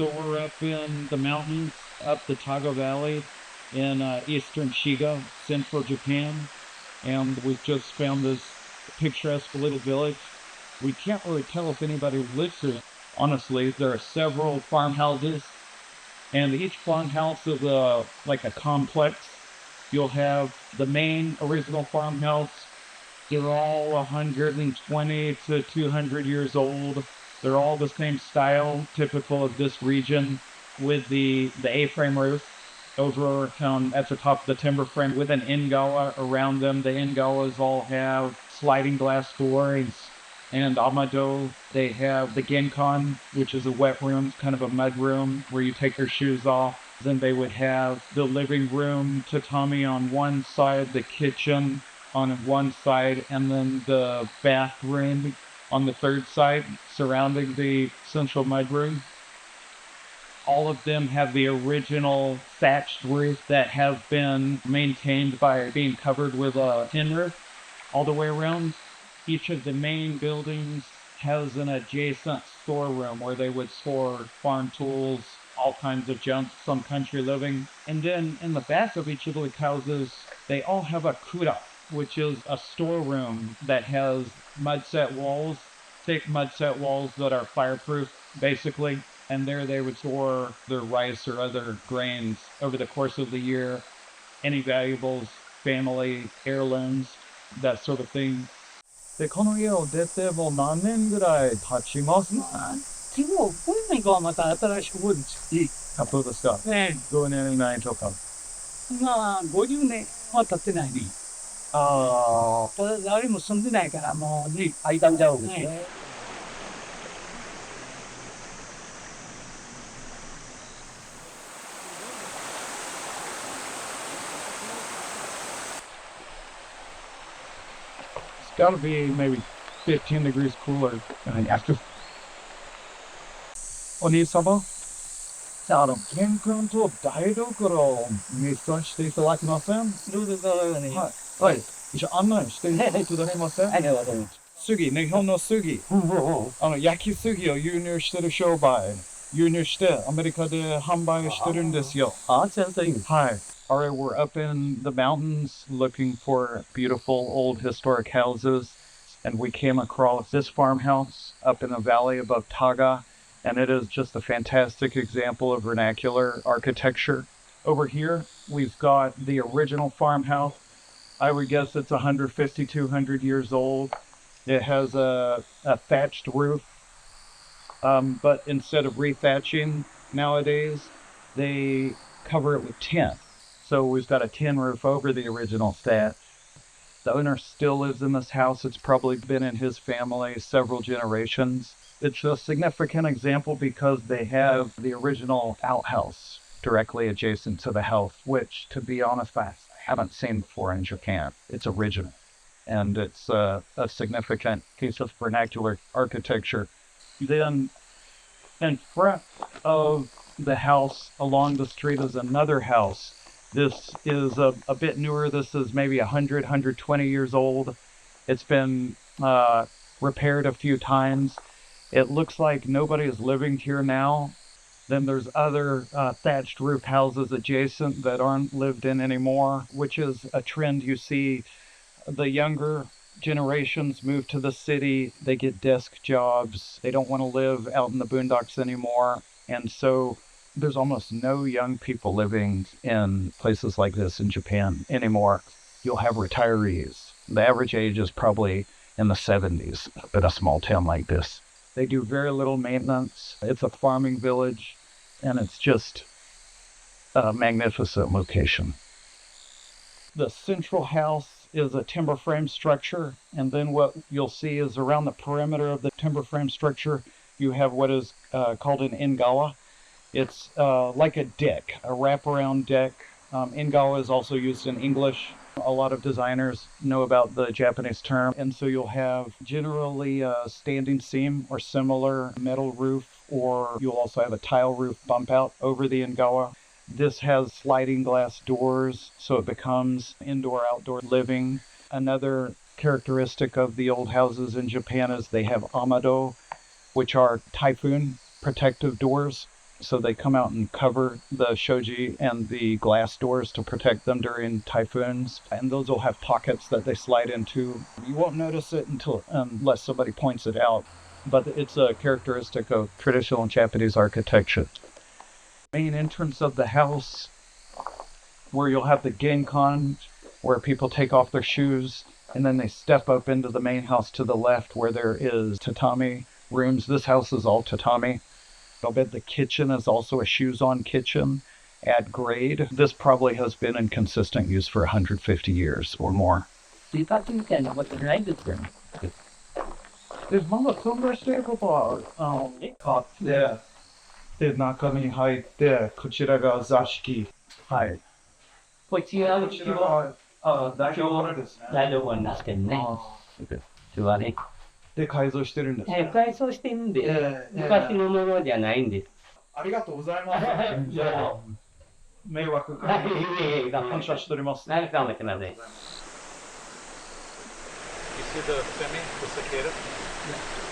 So we're up in the mountains, up the Taga Valley in eastern Shiga, central Japan, and we've just found this picturesque little village. We can't really tell if anybody lives here. Honestly, there are several farmhouses, and each farmhouse is like a complex. You'll have the main original farmhouse. They're all 120 to 200 years old. They're all the same style, typical of this region, with the A-frame roof over at the top of the timber frame with an ingawa around them. The ingawas all have sliding glass doors and amado. They have the genkan, which is a wet room, kind of a mud room where you take your shoes off. Then they would have the living room tatami on one side, the kitchen on one side, and then the bathroom on the third side, surrounding the central mudroom. All of them have the original thatched roof that have been maintained by being covered with a tin roof all the way around. Each of the main buildings has an adjacent storeroom where they would store farm tools, all kinds of junk, some country living. And then in the back of each of the houses, they all have a kura, which is a storeroom that has mud-set walls, thick mud-set walls that are fireproof, basically. And there they would store their rice or other grains over the course of the year, any valuables, family, heirlooms, that sort of thing. で、この家を出てもう何年ぐらい経ちますか？もう、今年からまた新しく覚えるんですよ。あ、そうですか。ね5年以内とか。まあ、50年は経ってないね。ああ。ただ、誰も住んでないから、もうね、空いたんちゃうんですね。It's got to be maybe 15 degrees cooler after. お兄様、玄関と台所を見させていただけません？どうぞどうぞね。はい。はい。じゃあ案内していただけません？はい、わかります。杉、日本の杉。焼き杉を輸入してる商売。輸入してアメリカで販売してるんですよ。あ、そうそう。はい。Alright, we're up in the mountains looking for beautiful old historic houses, and we came across this farmhouse up in the valley above Taga, and it is just a fantastic example of vernacular architecture. Over here, we've got the original farmhouse. I would guess it's 150, 200 years old. It has a thatched roof, but instead of rethatching nowadays, they cover it with tin. So we've got a tin roof over the original thatch. The owner still lives in this house. It's probably been in his family several generations. It's a significant example because they have the original outhouse directly adjacent to the house, which, to be honest, I haven't seen before in Japan. It's original, and it's a significant piece of vernacular architecture. Then in front of the house along the street is another house. This is a bit newer. This is maybe 100, 120 years old. It's been repaired a few times. It looks like nobody is living here now. Then there's other thatched roof houses adjacent that aren't lived in anymore, which is a trend you see. The younger generations move to the city. They get desk jobs. They don't want to live out in the boondocks anymore. And so there's almost no young people living in places like this in Japan anymore. You'll have retirees. The average age is probably in the 70s in a small town like this. They do very little maintenance. It's a farming village, and it's just a magnificent location. The central house is a timber frame structure, and then what you'll see is around the perimeter of the timber frame structure, you have what is called an ingawa. It's like a deck, a wraparound deck. Ingawa is also used in English. A lot of designers know about the Japanese term. And so you'll have generally a standing seam or similar metal roof, or you'll also have a tile roof bump out over the ingawa. This has sliding glass doors, so it becomes indoor-outdoor living. Another characteristic of the old houses in Japan is they have amado, which are typhoon protective doors. So they come out and cover the shoji and the glass doors to protect them during typhoons. And those will have pockets that they slide into. You won't notice it unless somebody points it out. But it's a characteristic of traditional Japanese architecture. Main entrance of the house, where you'll have the genkan, where people take off their shoes, and then they step up into the main house to the left, where there is tatami rooms. This house is all tatami. I'll bet the kitchen is also a shoes-on kitchen at grade. This probably has been in consistent use for 150 years or more. リパートみたいなことないですよね。で、まだそんなしてることは、買って、で、中に入って、こちらが座敷。はい。こちらこちらが、代表ですね。台所になってるね。座り。で、改造してるんですね。改装してるんで、昔のものじゃないんです。ありがとうございます。迷惑かけて感謝しております。何かもしれません。You see the semi, the cicada? Yeah.